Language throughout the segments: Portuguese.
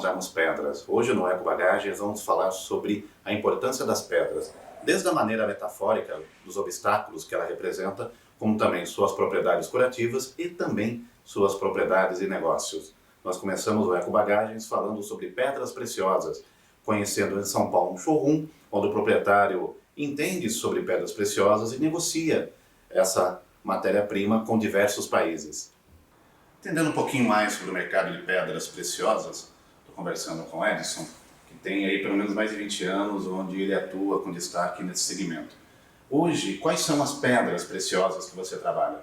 encontrarmos pedras. Hoje no Eco Bagagens vamos falar sobre a importância das pedras, desde a maneira metafórica dos obstáculos que ela representa, como também suas propriedades curativas e também suas propriedades e negócios. Nós começamos o Eco Bagagens falando sobre pedras preciosas, conhecendo em São Paulo um showroom onde o proprietário entende sobre pedras preciosas e negocia essa matéria-prima com diversos países. Entendendo um pouquinho mais sobre o mercado de pedras preciosas, estou conversando com o Edson, que tem aí pelo menos mais de 20 anos, onde ele atua com destaque nesse segmento. Hoje, quais são as pedras preciosas que você trabalha?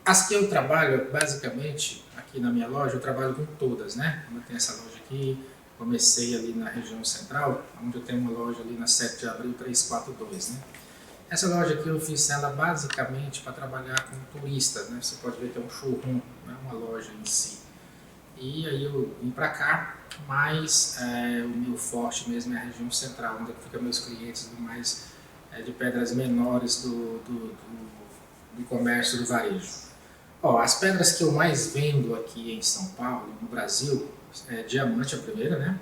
As que eu trabalho, basicamente, aqui na minha loja, eu trabalho com todas, né? Eu tenho essa loja aqui, comecei ali na região central, onde eu tenho uma loja ali na 7 de abril 342, né? Essa loja aqui eu fiz ela basicamente para trabalhar com turistas, né? Você pode ver que é um showroom, não é uma loja em si. E aí eu vim para cá, mas o meu forte mesmo é a região central, onde ficam meus clientes do mais de pedras menores do comércio do varejo. Ó, as pedras que eu mais vendo aqui em São Paulo, no Brasil, é diamante a primeira, né?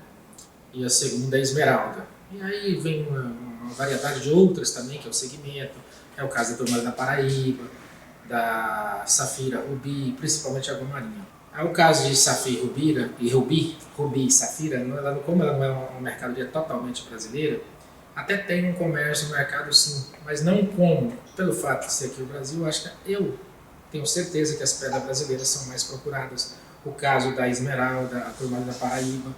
E a segunda é esmeralda. E aí vem uma variedade de outras também, que é o segmento, é o caso da Tourmaline da Paraíba, da Safira, Rubi, principalmente água marinha. É o caso de Safira e Rubi e Safira, como ela não é uma mercadoria totalmente brasileira, até tem um comércio no mercado sim, mas não como, pelo fato de ser aqui o Brasil, eu tenho certeza que as pedras brasileiras são mais procuradas. O caso da esmeralda, a Tourmaline da Paraíba,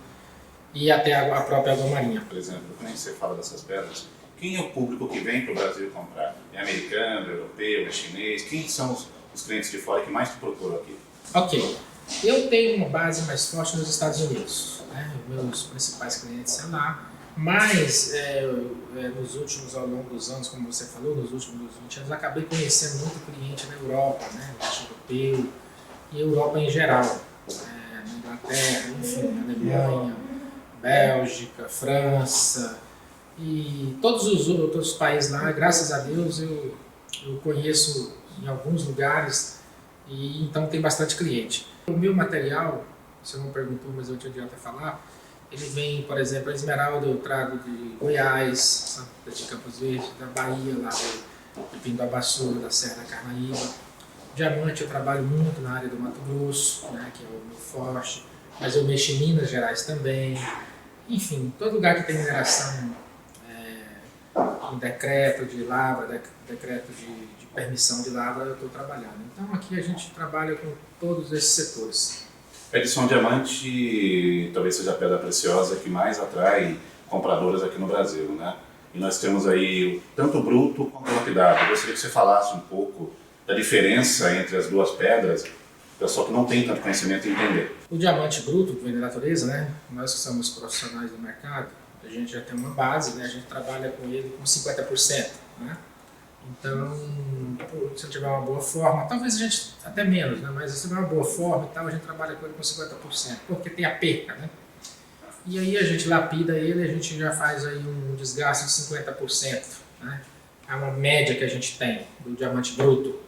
e até a própria água marinha. Por exemplo, quando você fala dessas pedras, quem é o público que vem para o Brasil comprar? É americano, é europeu, é chinês? Quem são os clientes de fora que mais te procuram aqui? Ok, eu tenho uma base mais forte nos Estados Unidos, né? Meus principais clientes são lá, mas nos últimos, ao longo dos anos, como você falou, nos últimos 20 anos, eu acabei conhecendo muito cliente na Europa, né? Leste europeu e Europa em geral, na Inglaterra, enfim, Alemanha, Bélgica, França e todos os outros países lá, graças a Deus eu conheço em alguns lugares e então tem bastante cliente. O meu material, você não perguntou, mas eu te adianto a falar, ele vem, por exemplo, a esmeralda eu trago de Goiás, de Campos Verdes, da Bahia, lá de Pindoabaçu, da Serra da Carnaíba. Diamante eu trabalho muito na área do Mato Grosso, né, que é o meu forte, mas eu mexo em Minas Gerais também. Enfim, todo lugar que tem mineração, com decreto de lavra, decreto de permissão de lavra, eu estou trabalhando. Então aqui a gente trabalha com todos esses setores. Edson, diamante talvez seja a pedra preciosa que mais atrai compradores aqui no Brasil, né? E nós temos aí tanto o bruto quanto o lapidado. Eu gostaria que você falasse um pouco da diferença entre as duas pedras, o pessoal que não tem tanto conhecimento entender. O diamante bruto, que vem da natureza, né? Nós que somos profissionais do mercado, a gente já tem uma base, né? A gente trabalha com ele com 50%, né? Então, se tiver uma boa forma, talvez a gente até menos, né? Mas se tiver uma boa forma e tal, a gente trabalha com ele com 50%, porque tem a perca, né? E aí a gente lapida ele, a gente já faz aí um desgaste de 50%, né? É uma média que a gente tem do diamante bruto.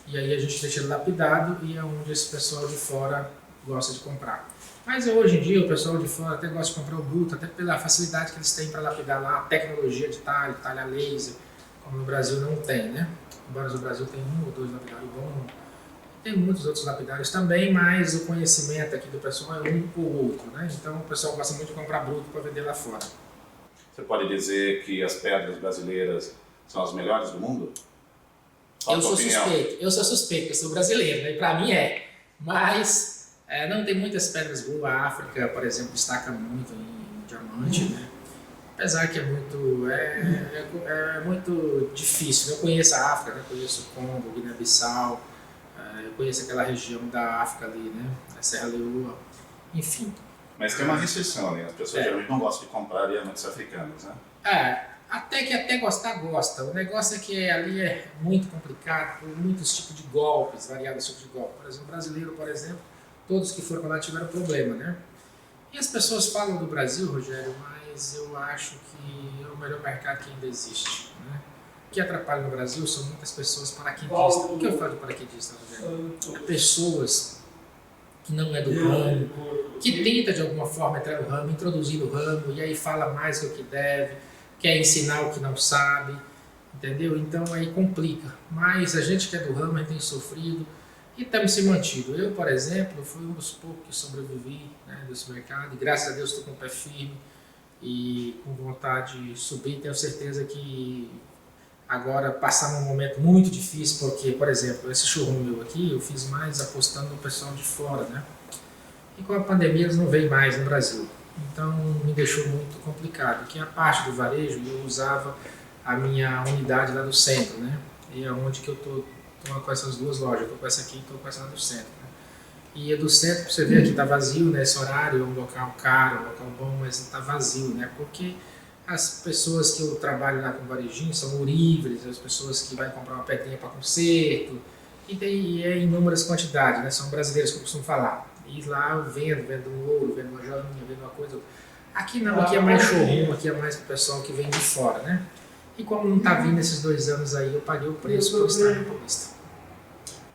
E aí a gente deixa ele lapidado e é onde esse pessoal de fora gosta de comprar. Mas hoje em dia o pessoal de fora até gosta de comprar o bruto, até pela facilidade que eles têm para lapidar lá, a tecnologia de talho, talho a laser, como no Brasil não tem, né? Embora no Brasil tem um ou dois lapidários bons, tem muitos outros lapidários também, mas o conhecimento aqui do pessoal é um ou outro, né? Então o pessoal gosta muito de comprar bruto para vender lá fora. Você pode dizer que as pedras brasileiras são as melhores do mundo? Eu sou suspeito, eu sou brasileiro, né? E para mim mas não tem muitas pedras boas. A África, por exemplo, destaca muito em diamante, né? Apesar que é muito difícil. Eu conheço a África, né? Conheço o Congo, Guiné-Bissau, eu conheço aquela região da África ali, né? A Serra Leoa, enfim. Mas tem uma restrição, né? As pessoas geralmente não gostam de comprar diamantes africanos, né? Até gostar, gosta. O negócio é que ali é muito complicado, por muitos tipos de golpes, variados tipos de golpes. Por exemplo, o brasileiro, por exemplo, todos que foram para lá tiveram problema, né? E as pessoas falam do Brasil, Rogério, mas eu acho que é o melhor mercado que ainda existe, né? O que atrapalha no Brasil são muitas pessoas paraquedistas. O que eu falo de paraquedista, Rogério? Pessoas que não é do ramo, que tenta de alguma forma entrar no ramo, introduzir no ramo, e aí fala mais do que deve, quer ensinar o que não sabe, entendeu? Então aí complica. Mas a gente que é do ramo, a gente tem sofrido e temos se mantido. Eu, por exemplo, fui um dos poucos que sobrevivi, né, desse mercado, e graças a Deus estou com o pé firme e com vontade de subir. Tenho certeza que agora passar um momento muito difícil, porque, por exemplo, esse showroom meu aqui, eu fiz mais apostando no pessoal de fora, né? E com a pandemia eles não veem mais no Brasil. Então me deixou muito complicado, que a parte do varejo eu usava a minha unidade lá do centro, né? E é onde que eu tô com essas duas lojas, eu tô com essa aqui e tô com essa lá do centro, né? E a do centro, você vê aqui tá vazio, né? Esse horário é um local caro, um local bom, mas tá vazio, né? Porque as pessoas que eu trabalho lá com varejinho são ourives, as pessoas que vão comprar uma pedrinha para conserto, e é em inúmeras quantidades, né? São brasileiros que eu costumo falar. E lá eu vendo um ouro, vendo uma joinha, vendo uma coisa. Aqui não, aqui é mais showroom, aqui é mais pro pessoal que vem de fora, né? E como não tá vindo esses 2 anos aí, eu paguei o preço por estar na Paulista.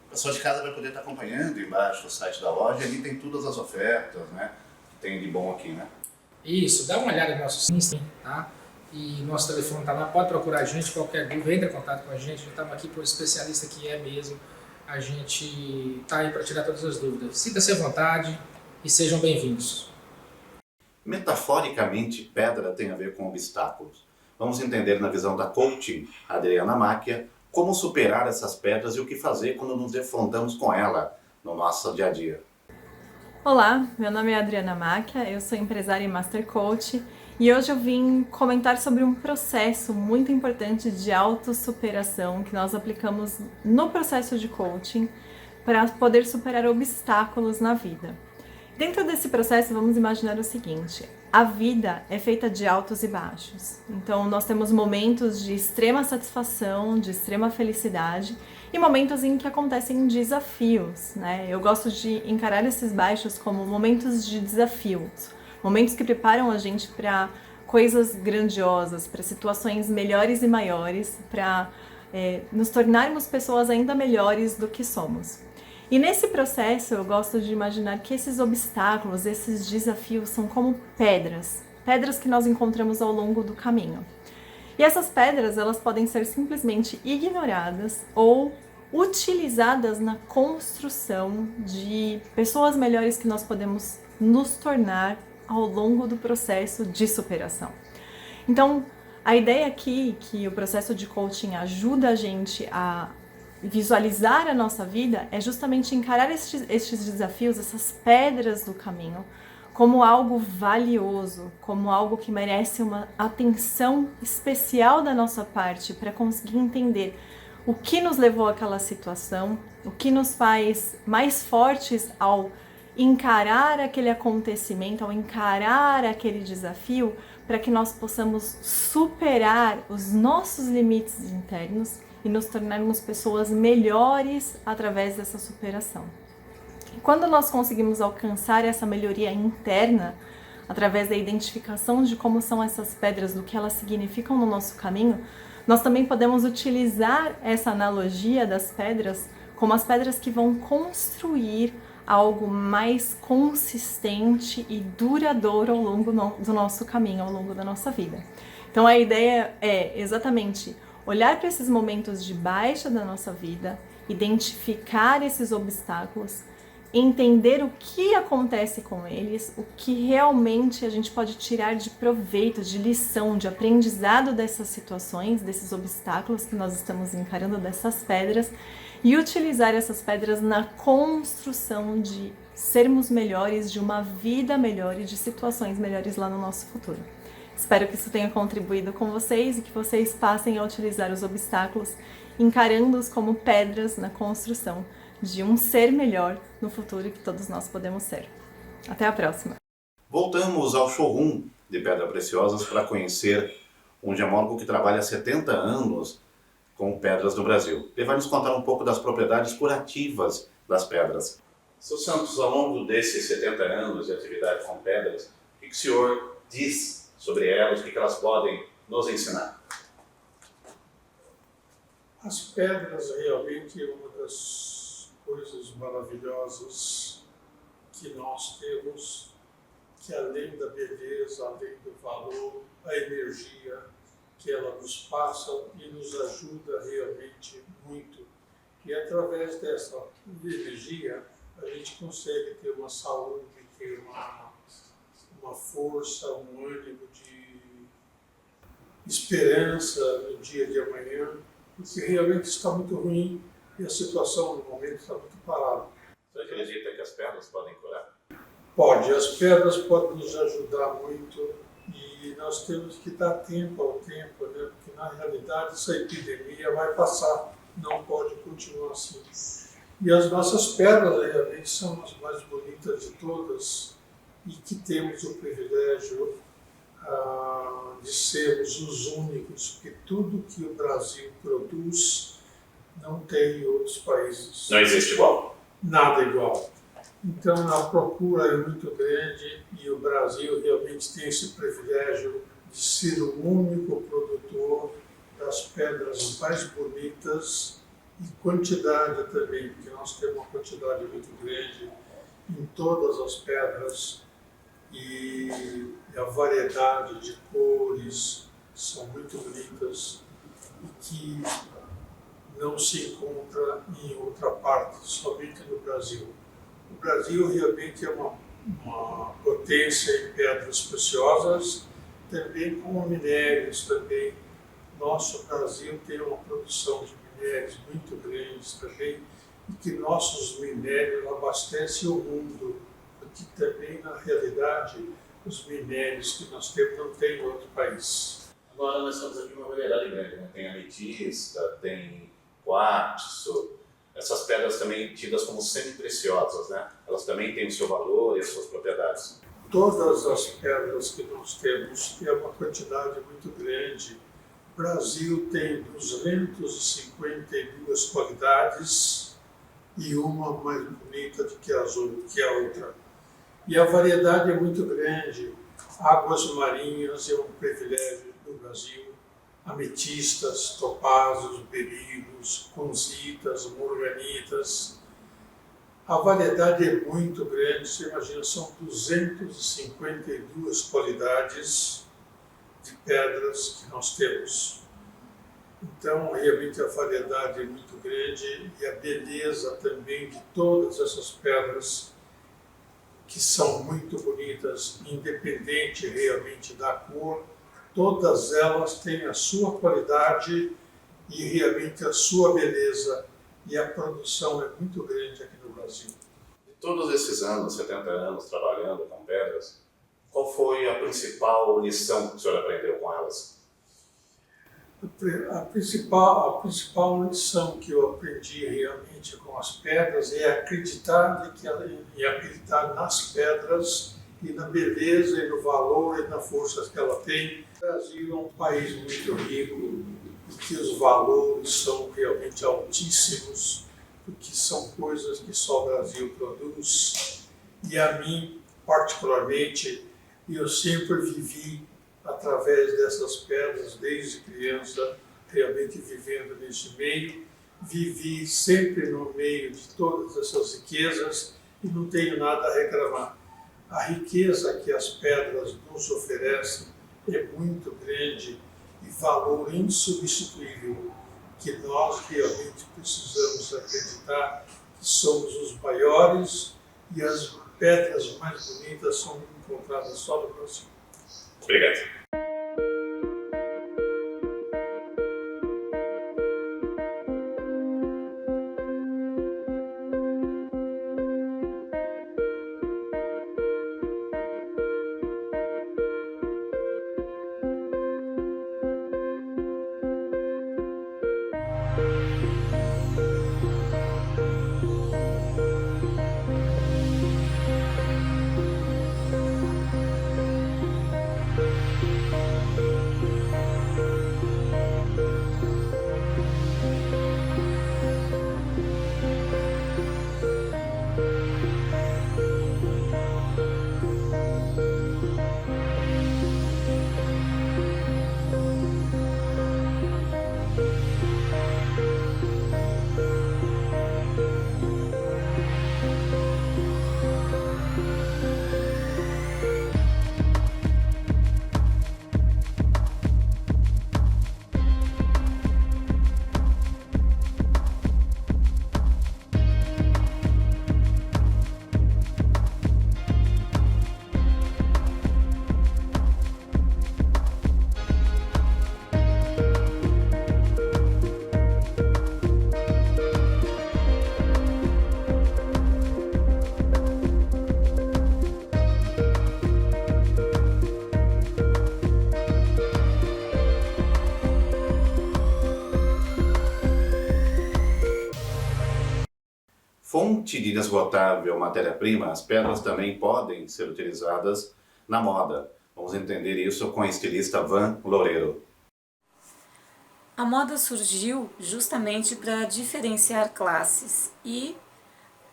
O pessoal de casa vai poder estar acompanhando embaixo do site da loja, ali tem todas as ofertas, né? Tem de bom aqui, né? Isso, dá uma olhada no nosso Insta, tá? E nosso telefone tá lá, pode procurar a gente, qualquer dúvida, entre em contato com a gente estamos aqui por especialista que é mesmo. A gente tá aí para tirar todas as dúvidas. Sinta-se à vontade e sejam bem-vindos. Metaforicamente, pedra tem a ver com obstáculos. Vamos entender na visão da coaching Adriana Macchia como superar essas pedras e o que fazer quando nos defrontamos com ela no nosso dia a dia. Olá, meu nome é Adriana Macchia, eu sou empresária e Master Coach e hoje eu vim comentar sobre um processo muito importante de autossuperação que nós aplicamos no processo de coaching para poder superar obstáculos na vida. Dentro desse processo, vamos imaginar o seguinte: a vida é feita de altos e baixos. Então, nós temos momentos de extrema satisfação, de extrema felicidade e momentos em que acontecem desafios, né? Eu gosto de encarar esses baixos como momentos de desafios, momentos que preparam a gente para coisas grandiosas, para situações melhores e maiores, para nos tornarmos pessoas ainda melhores do que somos. E nesse processo eu gosto de imaginar que esses obstáculos, esses desafios são como pedras, pedras que nós encontramos ao longo do caminho. E essas pedras, elas podem ser simplesmente ignoradas ou utilizadas na construção de pessoas melhores que nós podemos nos tornar ao longo do processo de superação. Então, a ideia aqui que o processo de coaching ajuda a gente a visualizar a nossa vida é justamente encarar estes desafios, essas pedras do caminho, como algo valioso, como algo que merece uma atenção especial da nossa parte para conseguir entender o que nos levou àquela situação, o que nos faz mais fortes ao encarar aquele acontecimento, ao encarar aquele desafio, para que nós possamos superar os nossos limites internos e nos tornarmos pessoas melhores através dessa superação. E quando nós conseguimos alcançar essa melhoria interna, através da identificação de como são essas pedras, do que elas significam no nosso caminho, nós também podemos utilizar essa analogia das pedras como as pedras que vão construir algo mais consistente e duradouro ao longo do nosso caminho, ao longo da nossa vida. Então a ideia é exatamente olhar para esses momentos de baixa da nossa vida, identificar esses obstáculos, entender o que acontece com eles, o que realmente a gente pode tirar de proveito, de lição, de aprendizado dessas situações, desses obstáculos que nós estamos encarando, dessas pedras, e utilizar essas pedras na construção de sermos melhores, de uma vida melhor e de situações melhores lá no nosso futuro. Espero que isso tenha contribuído com vocês e que vocês passem a utilizar os obstáculos, encarando-os como pedras na construção de um ser melhor no futuro que todos nós podemos ser. Até a próxima! Voltamos ao showroom de Pedras Preciosas para conhecer um gemólogo que trabalha há 70 anos com pedras no Brasil. Ele vai nos contar um pouco das propriedades curativas das pedras. Seu Santos, ao longo desses 70 anos de atividade com pedras, o que o senhor diz sobre elas, o que elas podem nos ensinar? As pedras realmente é uma das coisas maravilhosas que nós temos, que além da beleza, além do valor, a energia que ela nos passa e nos ajuda realmente muito. E através dessa energia, a gente consegue ter uma saúde, ter uma força, um ânimo de esperança no dia de amanhã, porque realmente está muito ruim e a situação no momento está muito parada. Você acredita que as pedras podem curar? Pode, as pedras podem nos ajudar muito e nós temos que dar tempo ao tempo, né? Porque na realidade essa epidemia vai passar, não pode continuar assim. E as nossas pedras realmente são as mais bonitas de todas e que temos o privilégio de sermos os únicos, porque tudo que o Brasil produz não tem em outros países. Não existe igual. Nada igual. Então a procura é muito grande e o Brasil realmente tem esse privilégio de ser o único produtor das pedras mais bonitas e quantidade também, porque nós temos uma quantidade muito grande em todas as pedras e a variedade de cores são muito bonitas e que não se encontra em outra parte, somente no Brasil. O Brasil realmente é uma potência em pedras preciosas, também com minérios também. Nosso Brasil tem uma produção de minérios muito grande também, e que nossos minérios abastecem o mundo, porque também, na realidade, os minérios que nós temos não tem em outro país. Agora nós temos aqui uma variedade grande, né? Tem ametista, tem quartzo, essas pedras também tidas como semi-preciosas, né? Elas também têm o seu valor e as suas propriedades. Todas as pedras que nós temos têm uma quantidade muito grande. O Brasil tem 252 qualidades e uma mais bonita do que a outra. E a variedade é muito grande. Águas marinhas é um privilégio do Brasil. Ametistas, topázios, berilos, conzitas, morganitas. A variedade é muito grande, você imagina, são 252 qualidades de pedras que nós temos. Então, realmente a variedade é muito grande e a beleza também de todas essas pedras, que são muito bonitas, independente realmente da cor, todas elas têm a sua qualidade e realmente a sua beleza. E a produção é muito grande aqui no Brasil. De todos esses anos, 70 anos trabalhando com pedras, qual foi a principal lição que o senhor aprendeu com elas? A principal lição que eu aprendi realmente com as pedras é acreditar nas pedras e na beleza e no valor e na força que ela tem. O Brasil é um país muito rico, que os valores são realmente altíssimos, porque são coisas que só o Brasil produz. E a mim, particularmente, eu sempre vivi através dessas pedras, desde criança, realmente vivendo nesse meio. Vivi sempre no meio de todas essas riquezas e não tenho nada a reclamar. A riqueza que as pedras nos oferecem é muito grande e valor insubstituível, que nós realmente precisamos acreditar que somos os maiores e as pedras mais bonitas são encontradas só no Brasil. Obrigado. fonte de inesgotável matéria-prima, as pedras também podem ser utilizadas na moda. Vamos entender isso com a estilista Van Loureiro. A moda surgiu justamente para diferenciar classes e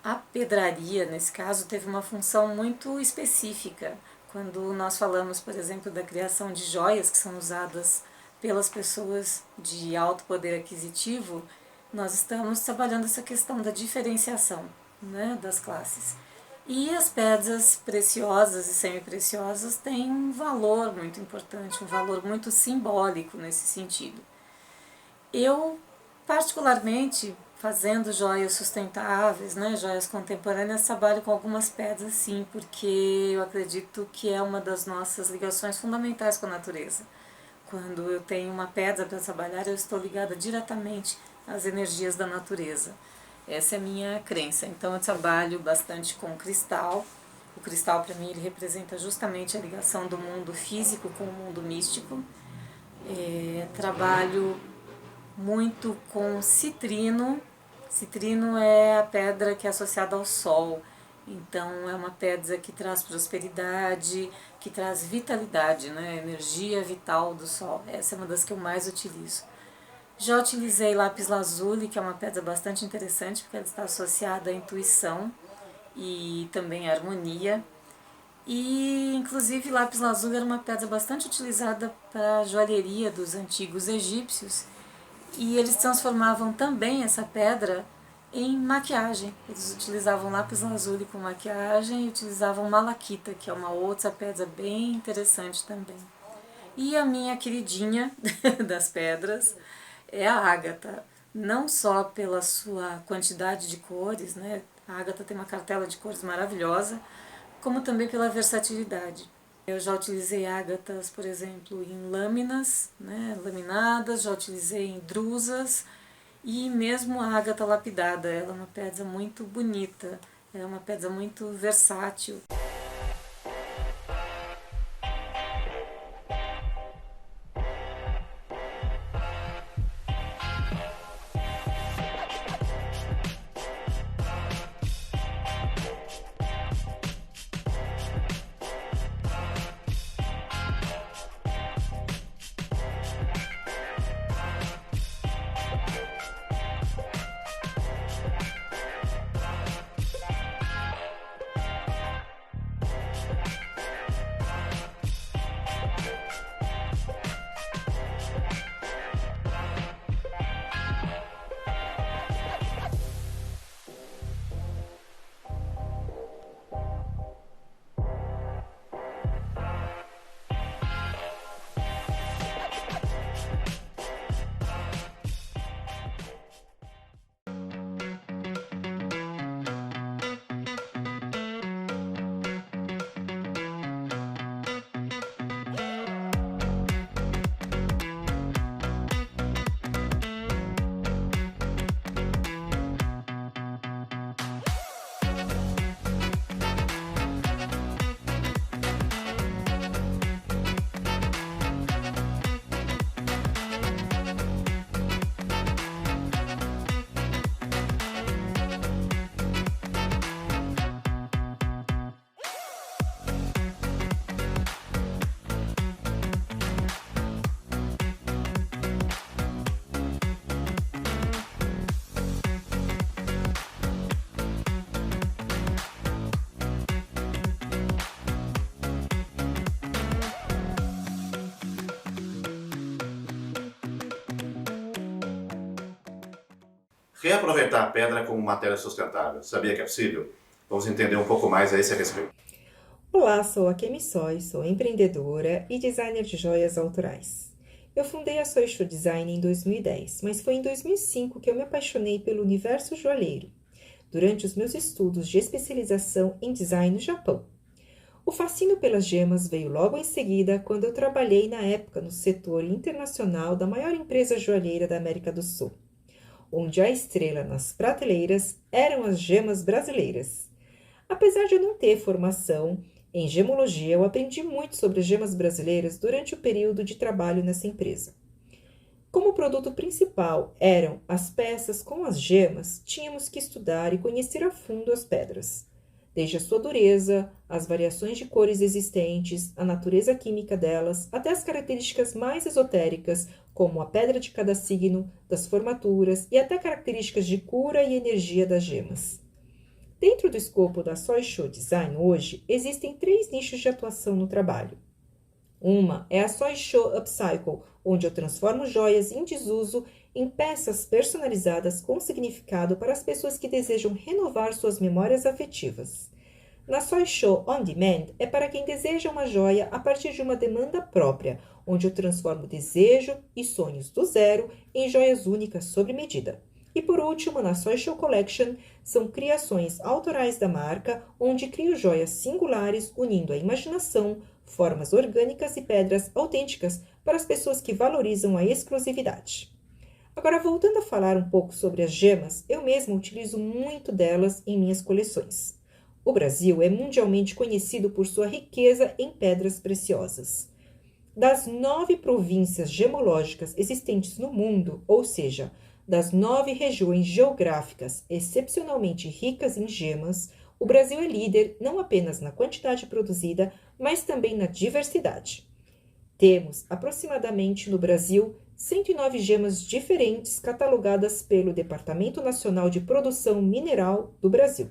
a pedraria, nesse caso, teve uma função muito específica. Quando nós falamos, por exemplo, da criação de joias que são usadas pelas pessoas de alto poder aquisitivo, nós estamos trabalhando essa questão da diferenciação, né, das classes. E as pedras preciosas e semi-preciosas têm um valor muito importante, um valor muito simbólico nesse sentido. Eu, particularmente, fazendo joias sustentáveis, né, joias contemporâneas, trabalho com algumas pedras sim, porque eu acredito que é uma das nossas ligações fundamentais com a natureza. Quando eu tenho uma pedra para trabalhar, eu estou ligada diretamente às energias da natureza. Essa é a minha crença. Então eu trabalho bastante com cristal. O cristal para mim ele representa justamente a ligação do mundo físico com o mundo místico. Trabalho muito com citrino. Citrino é a pedra que é associada ao sol. Então é uma pedra que traz prosperidade, que traz vitalidade, né? Energia vital do sol. Essa é uma das que eu mais utilizo. Já utilizei lápis lazuli, que é uma pedra bastante interessante, porque ela está associada à intuição e também à harmonia. E, inclusive, lápis lazuli era uma pedra bastante utilizada para a joalheria dos antigos egípcios. E eles transformavam também essa pedra em maquiagem. Eles utilizavam lápis lazuli com maquiagem e utilizavam malaquita, que é uma outra pedra bem interessante também. E a minha queridinha das pedras é a ágata, não só pela sua quantidade de cores, né? A ágata tem uma cartela de cores maravilhosa, como também pela versatilidade. Eu já utilizei ágatas, por exemplo, em lâminas, né, laminadas, já utilizei em drusas e mesmo a ágata lapidada. Ela é uma pedra muito bonita, é uma pedra muito versátil. Reaproveitar a pedra como matéria sustentável. Sabia que é possível? Vamos entender um pouco mais a esse respeito. Olá, sou a Kemi Soy, sou empreendedora e designer de joias autorais. Eu fundei a Soy Show Design em 2010, mas foi em 2005 que eu me apaixonei pelo universo joalheiro, durante os meus estudos de especialização em design no Japão. O fascínio pelas gemas veio logo em seguida quando eu trabalhei na época no setor internacional da maior empresa joalheira da América do Sul, onde a estrela nas prateleiras eram as gemas brasileiras. Apesar de eu não ter formação em gemologia, eu aprendi muito sobre as gemas brasileiras durante o período de trabalho nessa empresa. Como o produto principal eram as peças com as gemas, tínhamos que estudar e conhecer a fundo as pedras. Desde a sua dureza, as variações de cores existentes, a natureza química delas, até as características mais esotéricas, como a pedra de cada signo, das formaturas e até características de cura e energia das gemas. Dentro do escopo da Soisho Design hoje, existem 3 nichos de atuação no trabalho. Uma é a Soisho Upcycle, onde eu transformo joias em desuso em peças personalizadas com significado para as pessoas que desejam renovar suas memórias afetivas. Na Soisho On Demand é para quem deseja uma joia a partir de uma demanda própria, onde eu transformo desejo e sonhos do zero em joias únicas sob medida. E por último, na Soisho Collection, são criações autorais da marca, onde crio joias singulares unindo a imaginação, formas orgânicas e pedras autênticas para as pessoas que valorizam a exclusividade. Agora, voltando a falar um pouco sobre as gemas, eu mesma utilizo muito delas em minhas coleções. O Brasil é mundialmente conhecido por sua riqueza em pedras preciosas. Das 9 províncias gemológicas existentes no mundo, ou seja, das 9 regiões geográficas excepcionalmente ricas em gemas, o Brasil é líder não apenas na quantidade produzida, mas também na diversidade. Temos aproximadamente no Brasil 109 gemas diferentes catalogadas pelo Departamento Nacional de Produção Mineral do Brasil.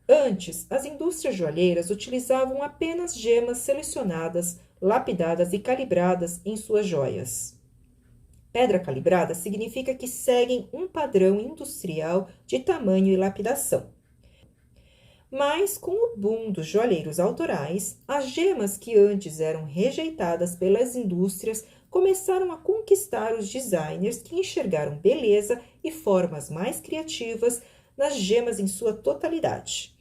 Antes, as indústrias joalheiras utilizavam apenas gemas selecionadas, lapidadas e calibradas em suas joias. Pedra calibrada significa que seguem um padrão industrial de tamanho e lapidação. Mas, com o boom dos joalheiros autorais, as gemas que antes eram rejeitadas pelas indústrias começaram a conquistar os designers que enxergaram beleza e formas mais criativas nas gemas em sua totalidade.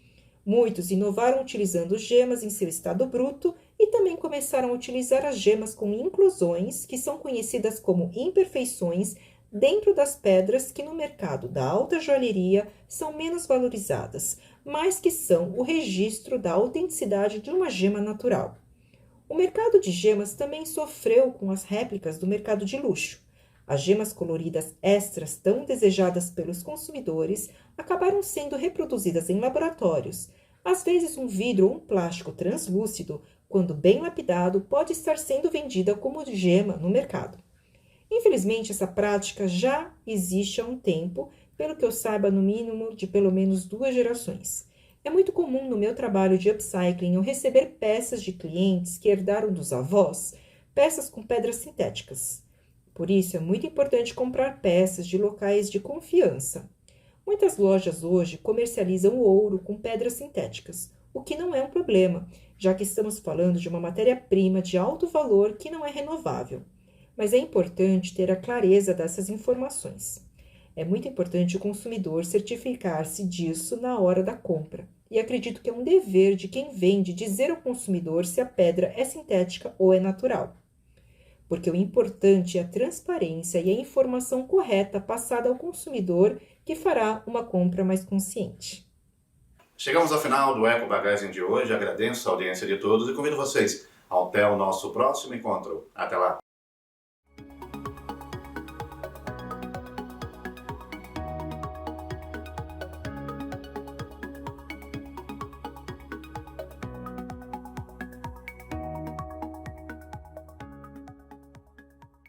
Muitos inovaram utilizando gemas em seu estado bruto e também começaram a utilizar as gemas com inclusões, que são conhecidas como imperfeições, dentro das pedras que no mercado da alta joalheria são menos valorizadas, mas que são o registro da autenticidade de uma gema natural. O mercado de gemas também sofreu com as réplicas do mercado de luxo. As gemas coloridas extras tão desejadas pelos consumidores acabaram sendo reproduzidas em laboratórios. Às vezes um vidro ou um plástico translúcido, quando bem lapidado, pode estar sendo vendida como gema no mercado. Infelizmente, essa prática já existe há um tempo, pelo que eu saiba, no mínimo de pelo menos 2 gerações. É muito comum no meu trabalho de upcycling eu receber peças de clientes que herdaram dos avós, peças com pedras sintéticas. Por isso, é muito importante comprar peças de locais de confiança. Muitas lojas hoje comercializam ouro com pedras sintéticas, o que não é um problema, já que estamos falando de uma matéria-prima de alto valor que não é renovável. Mas é importante ter a clareza dessas informações. É muito importante o consumidor certificar-se disso na hora da compra. E acredito que é um dever de quem vende dizer ao consumidor se a pedra é sintética ou é natural. Porque o importante é a transparência e a informação correta passada ao consumidor, que fará uma compra mais consciente. Chegamos ao final do Eco Bagagem de hoje. Agradeço a audiência de todos e convido vocês até o nosso próximo encontro. Até lá!